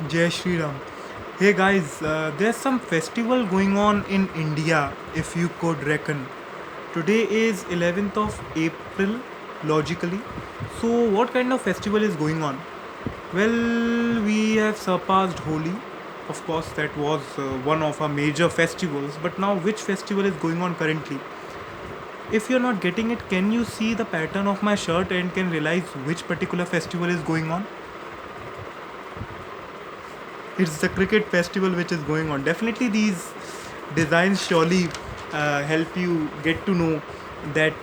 Jai Shri Ram. Hey guys, there's some festival going on in India, if you could reckon. Today is 11th of April, logically. So, what kind of festival is going on? Well, we have surpassed Holi. Of course, that was one of our major festivals. But now, which festival is going on currently? If you're not getting it, can you see the pattern of my shirt and can realize which particular festival is going on? It's the cricket festival which is going on. Definitely, these designs surely help you get to know that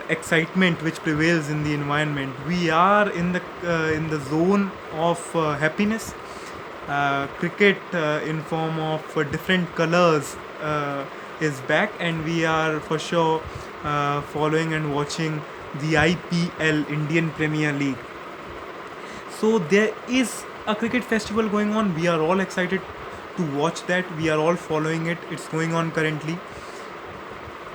excitement which prevails in the environment. We are in the zone of happiness. Cricket in form of different colors is back, and we are for sure following and watching the IPL, Indian Premier League. So there is a cricket festival going on. We are all excited to watch that. We are all following it. It's going on currently.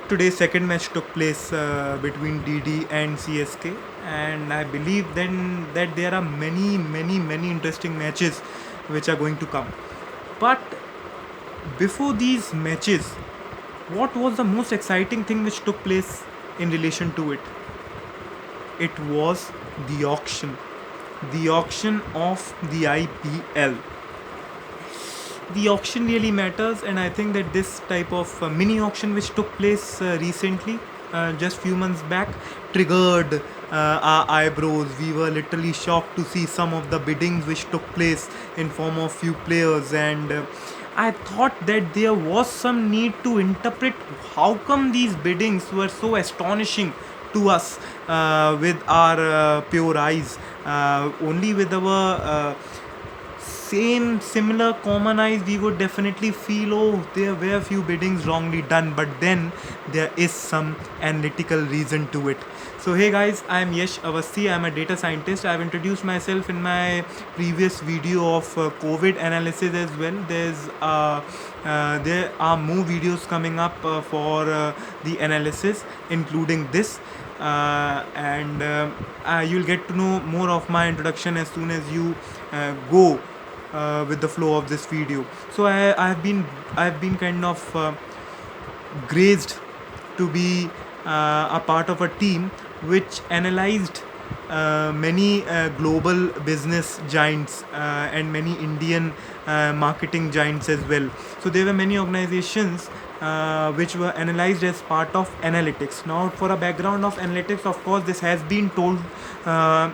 Today's second match took place between DD and CSK, and I believe then that there are many interesting matches which are going to come. But before these matches, what was the most exciting thing which took place in relation to it? It was the auction of the IPL. The auction really matters, and I think that this type of mini auction which took place recently, just few months back, triggered our eyebrows. We were literally shocked to see some of the biddings which took place in form of few players, and I thought that there was some need to interpret how come these biddings were so astonishing to us with our pure eyes, only with our same similar common eyes we would definitely feel, oh, there were few biddings wrongly done, but then there is some analytical reason to it. So hey guys, I am Yash Avasthi. I am a data scientist. I have introduced myself in my previous video of COVID analysis as well. There are more videos coming up for the analysis, including this, and you'll get to know more of my introduction as soon as you go with the flow of this video. So I have been kind of grazed to be a part of a team which analyzed many global business giants and many Indian marketing giants as well. So there were many organizations which were analyzed as part of analytics. Now, for a background of analytics, of course, this has been told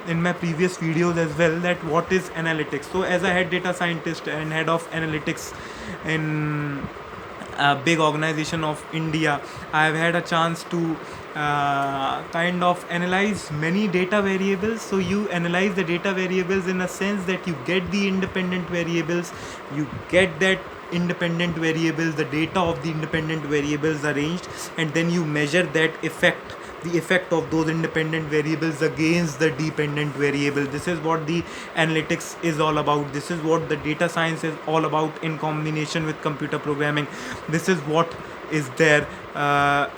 in my previous videos as well, that what is analytics. So, as a head data scientist and head of analytics in a big organization of India, I have had a chance to kind of analyze many data variables. So you analyze the data variables in a sense that you get the independent variables, you get that independent variables, the data of the independent variables arranged, and then you measure that effect, the effect of those independent variables against the dependent variable. This is what the analytics is all about. This is what the data science is all about in combination with computer programming. This is what is there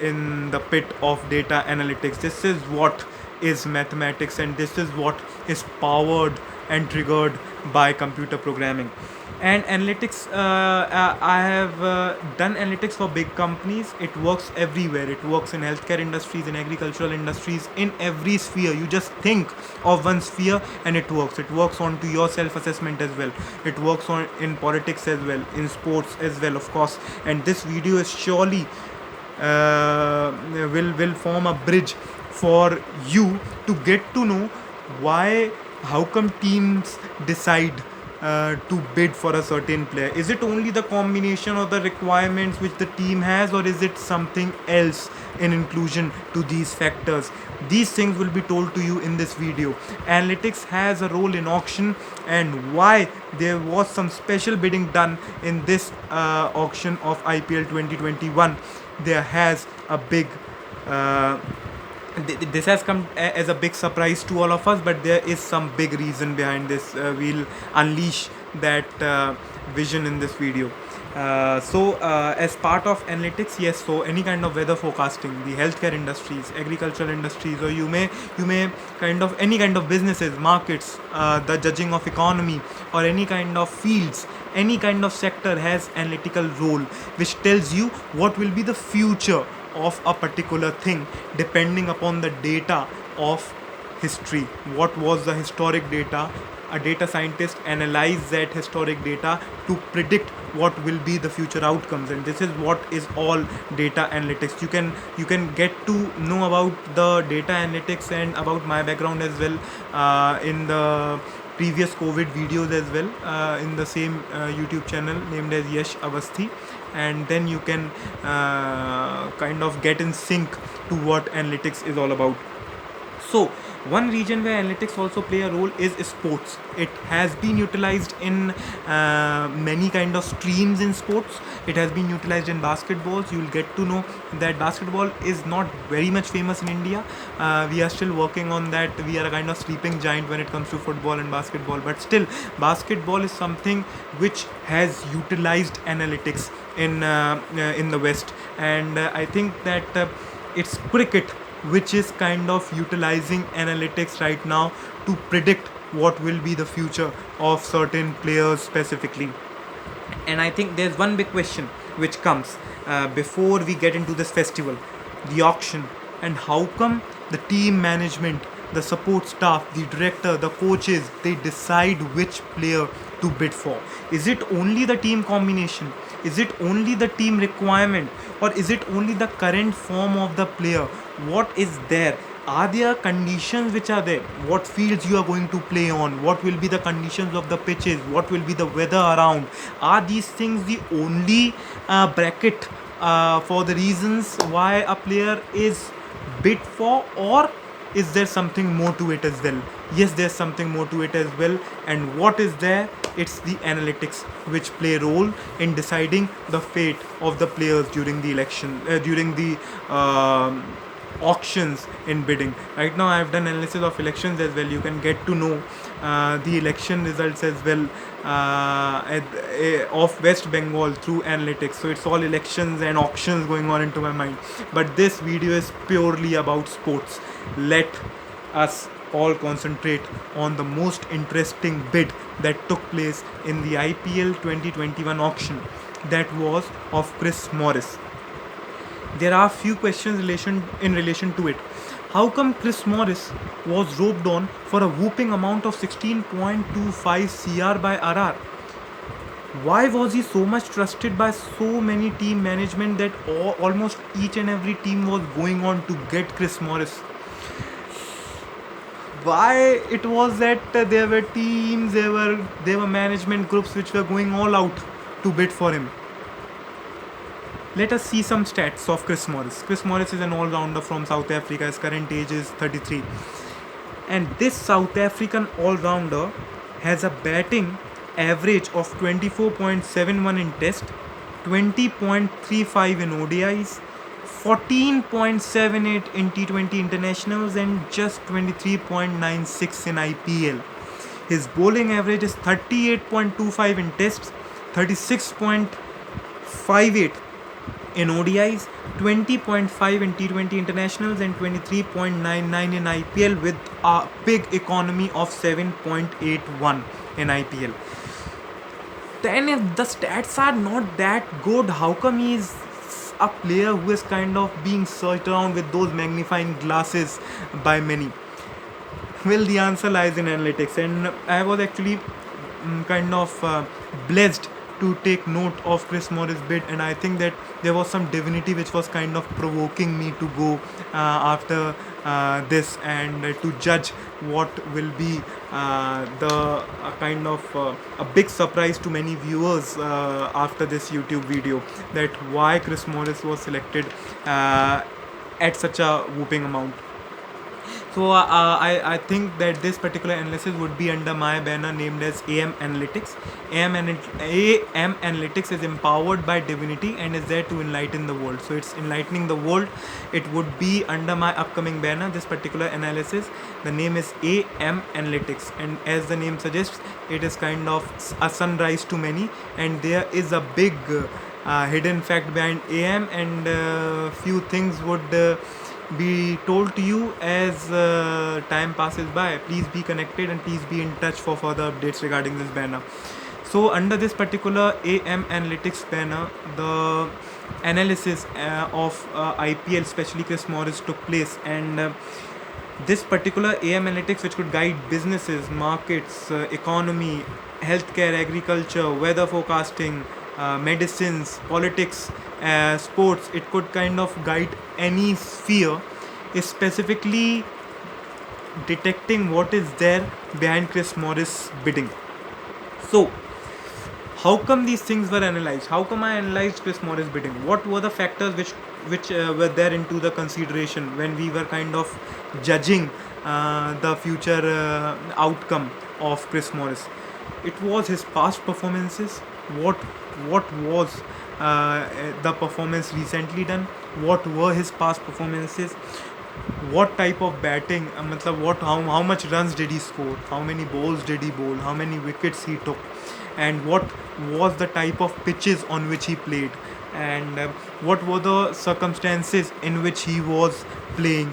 in the pit of data analytics. This is what is mathematics, and this is what is powered and triggered by computer programming. And analytics, I have done analytics for big companies. It works everywhere. It works in healthcare industries, in agricultural industries, in every sphere. You just think of one sphere and it works. It works on to your self assessment as well. It works on in politics as well, in sports as well, of course. And this video is surely will form a bridge for you to get to know why, how come teams decide to bid for a certain player. Is it only the combination of the requirements which the team has, or is it something else in inclusion to these factors? These things will be told to you in this video. Analytics has a role in auction, and why there was some special bidding done in this auction of IPL 2021. There has a big this has come as a big surprise to all of us, but there is some big reason behind this. We'll unleash that vision in this video. As part of analytics, yes, so any kind of weather forecasting, the healthcare industries, agricultural industries, or you may kind of any kind of businesses, markets, the judging of economy, or any kind of fields, any kind of sector has analytical role, which tells you what will be the future of a particular thing depending upon the data of history. What was the historic data? A data scientist analyze that historic data to predict what will be the future outcomes, and this is what is all data analytics. You can get to know about the data analytics and about my background as well in the previous COVID videos as well, in the same YouTube channel named as Yash Avasthi, and then you can kind of get in sync to what analytics is all about. So one region where analytics also play a role is sports. It has been utilized in many kind of streams in sports. It has been utilized in basketballs. You will get to know that basketball is not very much famous in India. We are still working on that. We are a kind of sleeping giant when it comes to football and basketball, but still basketball is something which has utilized analytics in the West, and I think that it's cricket which is kind of utilizing analytics right now to predict what will be the future of certain players specifically. And I think there's one big question which comes before we get into this festival: the auction. And how come the team management, the support staff, the director, the coaches, they decide which player to bid for? Is it only the team combination? Is it only the team requirement? Or is it only the current form of the player? What is there? Are there conditions which are there? What fields you are going to play on? What will be the conditions of the pitches? What will be the weather around? Are these things the only bracket for the reasons why a player is bid for, or is there something more to it as well? Yes, there's something more to it as well. And what is there? It's the analytics which play a role in deciding the fate of the players during the election, during the auctions in bidding. Right now I've done analysis of elections as well. You can get to know the election results as well of West Bengal through analytics. So it's all elections and auctions going on into my mind, but this video is purely about sports. Let us all concentrate on the most interesting bid that took place in the IPL 2021 auction, that was of Chris Morris. There are few questions in relation to it. How come Chris Morris was roped on for a whooping amount of 16.25 CR by RR? Why was he so much trusted by so many team management that almost each and every team was going on to get Chris Morris? Why it was that there were teams, there were management groups which were going all out to bid for him? Let us see some stats of Chris Morris. Chris Morris is an all-rounder from South Africa. His current age is 33. And this South African all-rounder has a batting average of 24.71 in Test, 20.35 in ODIs, 14.78 in T20 internationals, and just 23.96 in IPL. His bowling average is 38.25 in Tests, 36.58 in ODIs, 20.5 in T20 internationals, and 23.99 in IPL, with a big economy of 7.81 in IPL. Then if the stats are not that good, how come he is a player who is kind of being searched around with those magnifying glasses by many? Well, the answer lies in analytics, and I was actually kind of blessed to take note of Chris Morris' bid, and I think that there was some divinity which was kind of provoking me to go after this and to judge what will be the kind of a big surprise to many viewers after this YouTube video, that why Chris Morris was selected at such a whooping amount. So I think that this particular analysis would be under my banner named as AM Analytics. AM Analytics is empowered by divinity and is there to enlighten the world. So it's enlightening the world. It would be under my upcoming banner, this particular analysis. The name is AM Analytics, and as the name suggests, it is kind of a sunrise to many, and there is a big hidden fact behind AM, and few things would be told to you as time passes by. Please be connected and please be in touch for further updates regarding this banner. So under this particular AM Analytics banner, the analysis of IPL, especially Chris Morris, took place, and this particular AM Analytics, which could guide businesses, markets, economy, healthcare, agriculture, weather forecasting, medicines, politics, sports, it could kind of guide any sphere, is specifically detecting what is there behind Chris Morris bidding. So how come these things were analyzed? How come I analyzed Chris Morris bidding? What were the factors which were there into the consideration when we were kind of judging the future outcome of Chris Morris? It was his past performances. What was the performance recently done? What were his past performances? What type of batting, how much runs did he score, how many balls did he bowl, how many wickets he took, and what was the type of pitches on which he played, and what were the circumstances in which he was playing,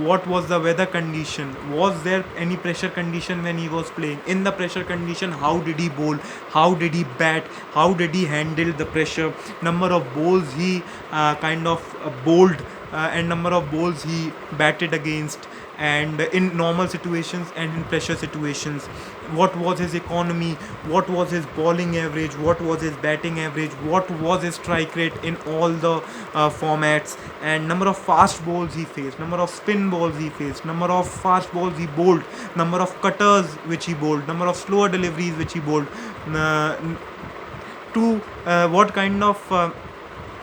what was the weather condition, was there any pressure condition when he was playing, in the pressure condition how did he bowl, how did he bat, how did he handle the pressure, number of balls he bowled, and number of balls he batted against, and in normal situations and in pressure situations, what was his economy, what was his bowling average, what was his batting average, what was his strike rate in all the formats, and number of fast balls he faced, number of spin balls he faced, number of fast balls he bowled, number of cutters which he bowled, number of slower deliveries which he bowled, to what kind of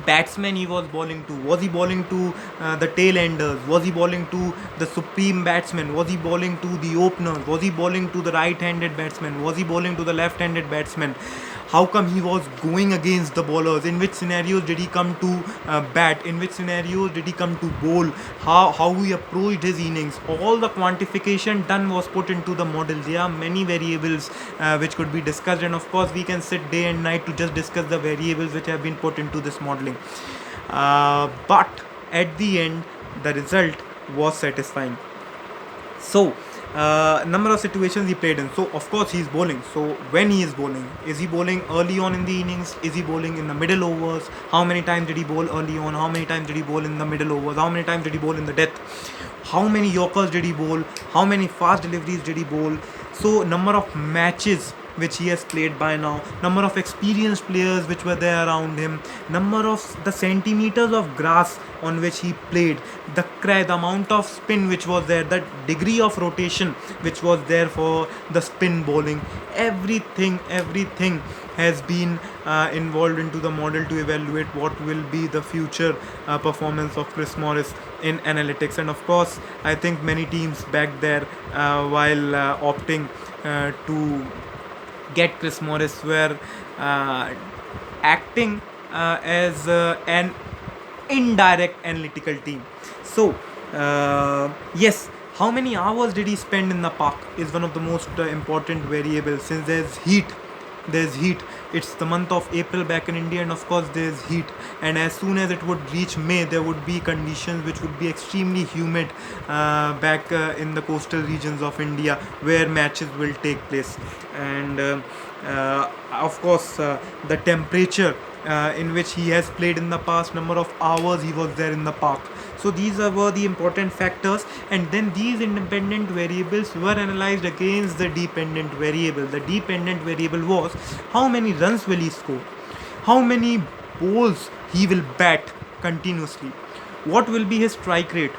batsmen he was bowling to. Was he bowling to the tail enders? Was he bowling to the supreme batsmen? Was he bowling to the openers? Was he bowling to the right-handed batsman? Was he bowling to the left-handed batsman? How come he was going against the bowlers? In which scenarios did he come to bat? In which scenarios did he come to bowl? How he approached his innings? All the quantification done was put into the model. There are many variables which could be discussed, and of course we can sit day and night to just discuss the variables which have been put into this modeling. But at the end, the result was satisfying. So number of situations he played in. So of course he is bowling. So when he is bowling, is he bowling early on in the innings? Is he bowling in the middle overs? How many times did he bowl early on? How many times did he bowl in the middle overs? How many times did he bowl in the death? How many Yorkers did he bowl? How many fast deliveries did he bowl? So number of matches which he has played by now, number of experienced players which were there around him, number of the centimeters of grass on which he played, the amount of spin which was there, the degree of rotation which was there for the spin bowling, everything has been involved into the model to evaluate what will be the future performance of Chris Morris in analytics. And of course I think many teams back there while opting to get Chris Morris were acting as an indirect analytical team. So yes, how many hours did he spend in the park is one of the most important variables, since there's heat. It's the month of April back in India, and of course there's heat, and as soon as it would reach May, there would be conditions which would be extremely humid back in the coastal regions of India where matches will take place. And of course the temperature in which he has played in the past, number of hours he was there in the park. So these were the important factors, and then these independent variables were analyzed against the dependent variable. The dependent variable was how many runs will he score, how many balls he will bat continuously, what will be his strike rate,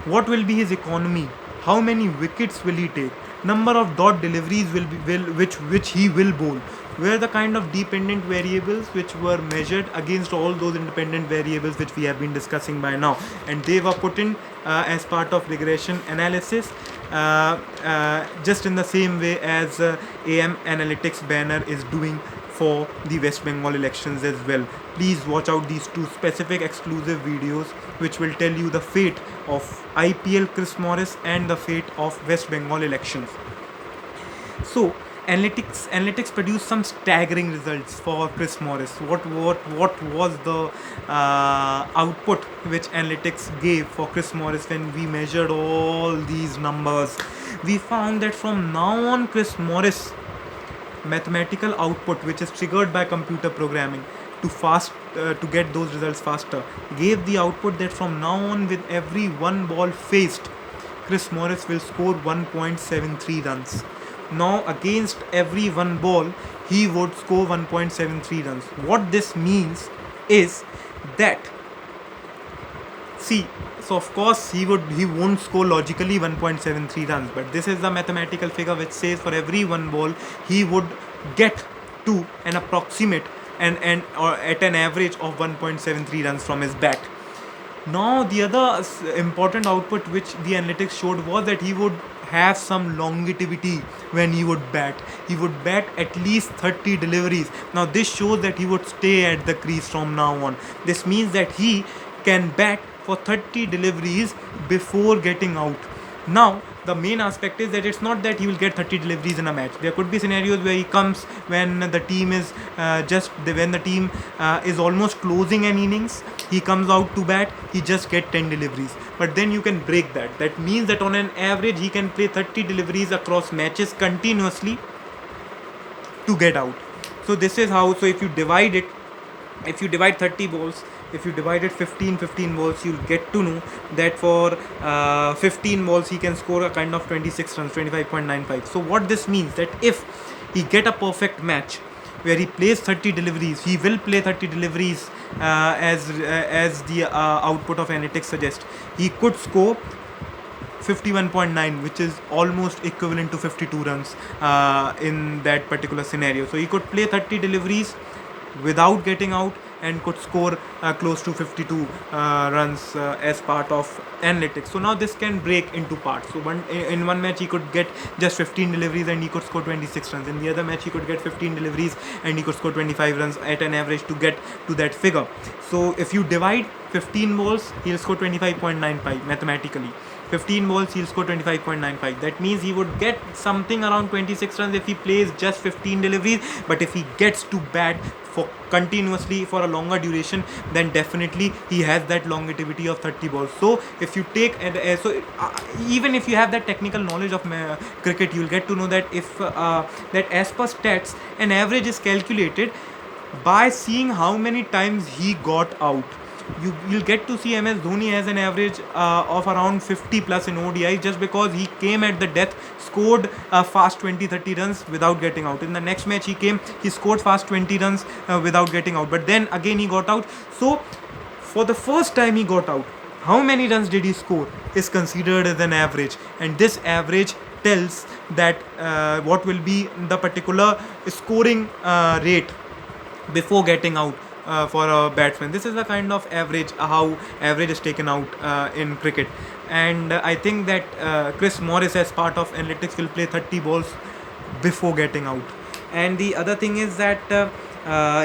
what will be his economy, how many wickets will he take, number of dot deliveries which he will bowl, were the kind of dependent variables which were measured against all those independent variables which we have been discussing by now, and they were put in as part of regression analysis, just in the same way as AM Analytics banner is doing for the West Bengal elections as well. Please watch out these two specific exclusive videos which will tell you the fate of IPL Chris Morris and the fate of West Bengal elections. So analytics produced some staggering results for Chris Morris. What was the output which analytics gave for Chris Morris when we measured all these numbers? We found that from now on, Chris Morris mathematical output, which is triggered by computer programming to get those results faster, gave the output that from now on, with every one ball faced, Chris Morris will score 1.73 runs. Now against every one ball he would score 1.73 runs. What this means is that, see, so of course he won't score logically 1.73 runs, but this is the mathematical figure which says for every one ball he would get to an approximate or at an average of 1.73 runs from his bat. Now the other important output which the analytics showed was that he would have some longevity when he would bat. He would bat at least 30 deliveries. Now this shows that he would stay at the crease from now on. This means that he can bat for 30 deliveries before getting out. Now the main aspect is that it's not that he will get 30 deliveries in a match. There could be scenarios where he comes when the team is is almost closing an innings, he comes out to bat, he just get 10 deliveries, but then you can break that means that on an average he can play 30 deliveries across matches continuously to get out. So this is how, so if you divide 30 balls, if you divide it 15 balls, you'll get to know that for 15 balls he can score a kind of 26 runs, 25.95. So what this means, that if he get a perfect match where he plays 30 deliveries, he will play 30 deliveries as the output of analytics suggests, he could score 51.9, which is almost equivalent to 52 runs in that particular scenario. So he could play 30 deliveries without getting out and could score close to 52 runs as part of analytics. So now this can break into parts. So in one match he could get just 15 deliveries and he could score 26 runs. In the other match he could get 15 deliveries and he could score 25 runs at an average to get to that figure. So if you divide 15 balls, he'll score 25.95 mathematically. 15 balls, he'll score 25.95. That means he would get something around 26 runs if he plays just 15 deliveries. But if he gets to bat for continuously for a longer duration, then definitely he has that longevity of 30 balls. So if you take even if you have that technical knowledge of cricket, you'll get to know that if that as per stats, an average is calculated by seeing how many times he got out. You'll get to see MS Dhoni has an average of around 50 plus in ODI, just because he came at the death, scored fast 20-30 runs without getting out. In the next match he scored fast 20 runs without getting out, but then again he got out. So for the first time he got out, how many runs did he score is considered as an average, and this average tells that what will be the particular scoring rate before getting out for a batsman. This is the kind of average, how average is taken out in cricket. And I think that Chris Morris, as part of analytics, will play 30 balls before getting out. And the other thing is that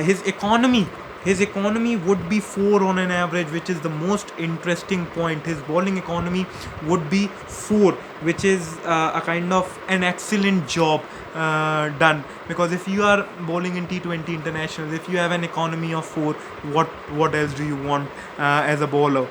his economy would be 4 on an average, which is the most interesting point. His bowling economy would be 4, which is a kind of an excellent job done, because if you are bowling in T20 internationals, if you have an economy of 4, what else do you want as a bowler?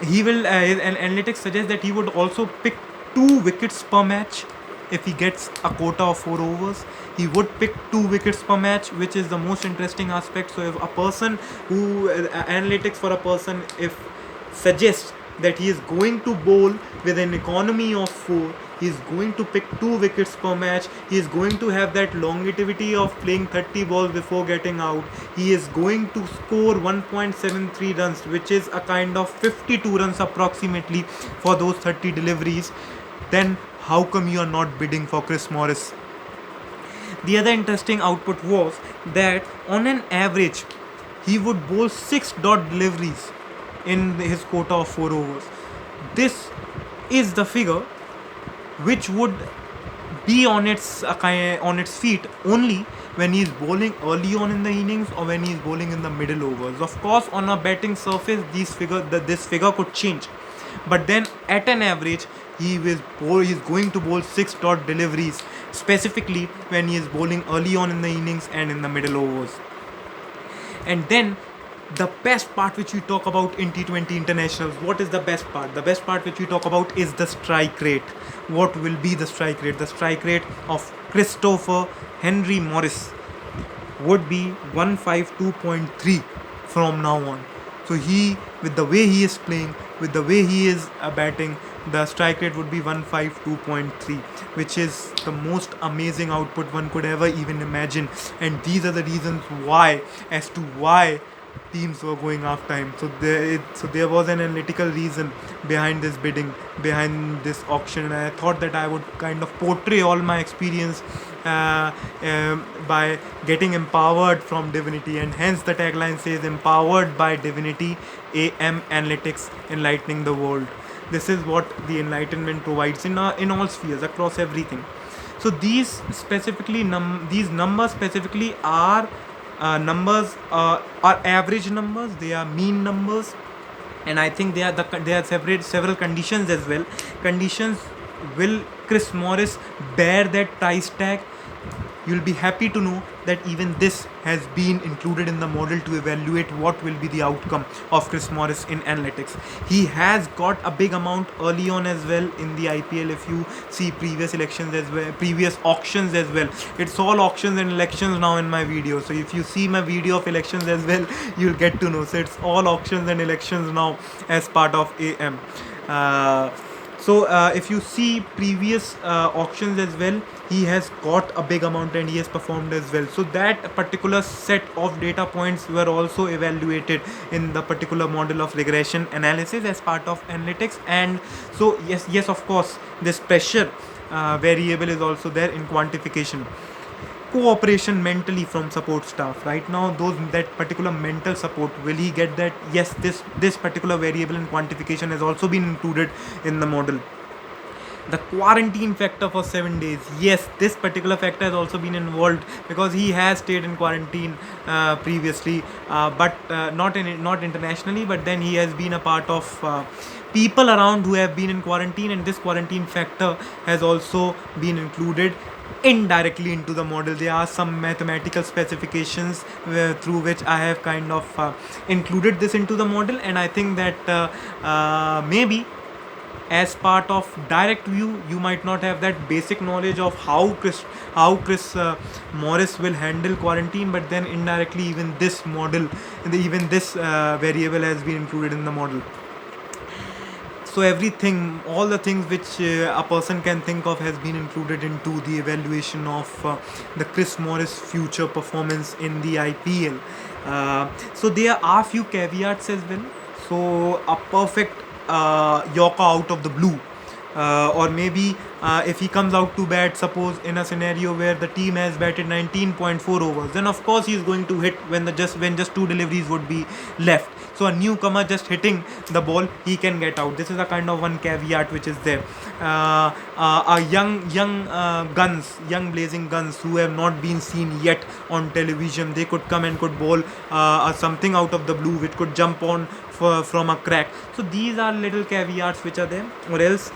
He will and analytics suggests that he would also pick 2 wickets per match. If he gets a quota of 4 overs, he would pick 2 wickets per match, which is the most interesting aspect. So if a person analytics for a person, if suggests that he is going to bowl with an economy of 4, he is going to pick 2 wickets per match, he is going to have that longevity of playing 30 balls before getting out, he is going to score 1.73 runs, which is a kind of 52 runs approximately for those 30 deliveries, then How come you are not bidding for Chris Morris? The other interesting output was that on an average, he would bowl 6 deliveries in his quota of 4 overs. This is the figure which would be on its feet only when he is bowling early on in the innings or when he is bowling in the middle overs. Of course, on a batting surface, this figure could change, but then at an average, he is going to bowl 6 deliveries, specifically when he is bowling early on in the innings and in the middle overs. And then the best part which we talk about in T20 internationals, what is the best part? The best part which we talk about is the strike rate. What will be the strike rate? The strike rate of Christopher Henry Morris would be 152.3 from now on. So with the way he is playing, with the way he is batting, the strike rate would be 152.3, which is the most amazing output one could ever even imagine. And these are the reasons why teams were going after him. So there was an analytical reason behind this bidding, behind this auction, and I thought that I would kind of portray all my experience by getting empowered from Divinity, and hence the tagline says "Empowered by Divinity, AM Analytics, enlightening the world." This is what the enlightenment provides in all spheres, across everything. So these numbers specifically are are average numbers. They are mean numbers, and I think they are several conditions as well. Conditions: will Chris Morris bear that price tag? You'll be happy to know that even this has been included in the model to evaluate what will be the outcome of Chris Morris in analytics. He has got a big amount early on as well in the IPL. If you see previous auctions as well, it's all auctions and elections now in my video. So if you see my video of elections as well, you'll get to know. So it's all auctions and elections now as part of AM. If you see previous auctions as well, he has got a big amount and he has performed as well. So that particular set of data points were also evaluated in the particular model of regression analysis as part of analytics. And so yes, of course, this pressure variable is also there in quantification. Cooperation mentally from support staff. Right now, that particular mental support, will he get that? Yes, this particular variable in quantification has also been included in the model. The quarantine factor for 7 days. Yes, this particular factor has also been involved because he has stayed in quarantine previously, but not internationally. But then he has been a part of people around who have been in quarantine, and this quarantine factor has also been included indirectly into the model. There are some mathematical specifications through which I have kind of included this into the model, and I think that maybe as part of direct view, you might not have that basic knowledge of how Chris Morris will handle quarantine, but then indirectly even this variable has been included in the model. So all the things which a person can think of has been included into the evaluation of the Chris Morris future performance in the IPL. So there are few caveats as well. So a perfect Yorker out of the blue, or maybe if he comes out to bat, suppose in a scenario where the team has batted 19.4 overs, then of course he is going to hit when just 2 deliveries would be left. So a newcomer just hitting the ball, he can get out. This is a kind of one caveat which is there. Young blazing guns who have not been seen yet on television, they could come and could bowl something out of the blue which could jump on from a crack. So these are little caveats which are there, or else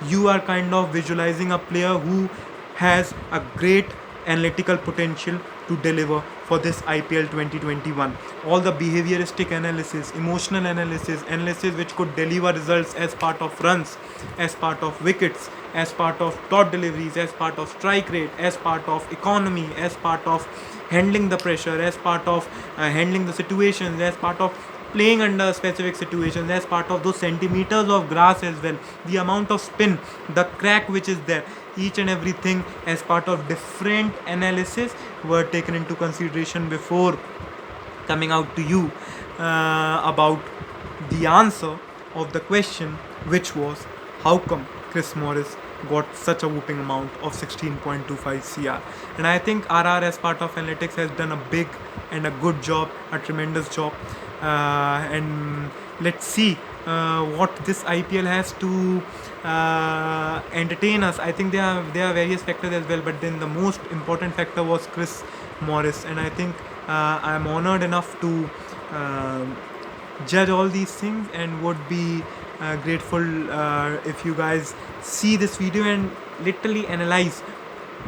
you are kind of visualizing a player who has a great analytical potential to deliver for this IPL 2021. All the behavioristic analysis, emotional analysis which could deliver results as part of runs, as part of wickets, as part of dot deliveries, as part of strike rate, as part of economy, as part of handling the pressure, as part of handling the situations, as part of playing under specific situations, as part of those centimeters of grass as well, the amount of spin, the crack which is there, each and everything as part of different analysis were taken into consideration before coming out to you about the answer of the question, which was how come Chris Morris got such a whooping amount of 16.25 CR. And I think RR as part of analytics has done a big and a good job, a tremendous job. And let's see what this IPL has to entertain us. I think there are various factors as well, but then the most important factor was Chris Morris, and I think I'm honored enough to judge all these things, and would be grateful if you guys see this video and literally analyze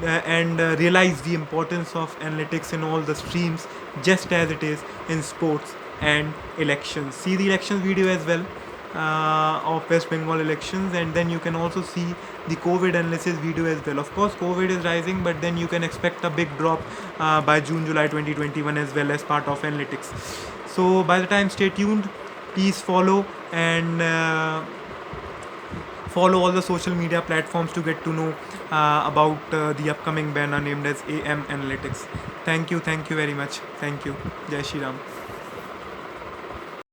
and realize the importance of analytics in all the streams, just as it is in sports and elections. See the elections video as well of West Bengal elections, and then you can also see the COVID analysis video as well. Of course, COVID is rising, but then you can expect a big drop by June, July 2021 as well as part of analytics. So by the time, stay tuned. Please follow and follow all the social media platforms to get to know about the upcoming banner named as AM Analytics. Thank you very much. Thank you. Jai Shri Ram.